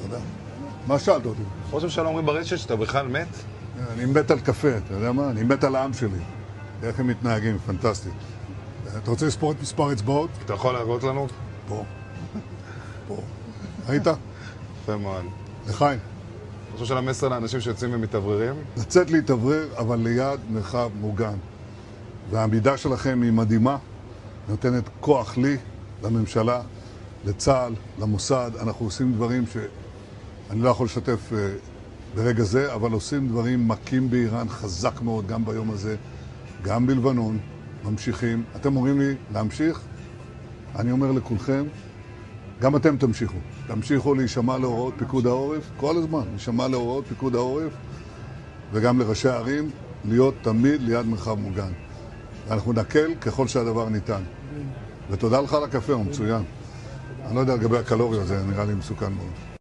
תודה. מה שאלת אותי? ראש הממשלה אומרים ברשת שאתה בכלל מת? אני מת על קפה, אתה יודע מה? אני מת על העם שלי. איך הם מתנהגים, פנטסטי. אתה רוצה לספור את מספר אצבעות? אתה יכול להראות לנו? פה. פה. ראית? יפה מאוד. לחיים. ראש הממשלה מסר לאנשים שיוצאים ומתאווררים? לצאת להתאוורר, אבל ליד מרחב מוגן. והעמידה שלכם היא מדהימה, נותנת כוח לי, לממשלה, לצה"ל, למוסד. אנחנו עושים דברים שאני לא יכול לשתף ברגע זה, אבל עושים דברים מכים באיראן חזק מאוד, גם ביום הזה, גם בלבנון, ממשיכים. אתם אומרים לי להמשיך? אני אומר לכולכם, גם אתם תמשיכו. תמשיכו להישמע להוראות פיקוד העורף, כל הזמן, להישמע להוראות פיקוד העורף, וגם לראשי הערים, להיות תמיד ליד מרחב מוגן. ואנחנו נקל ככל שהדבר ניתן. ותודה לך על הקפה, הוא מצוין. אני לא יודע לגבי הקלוריות, זה נראה לי מסוכן מאוד.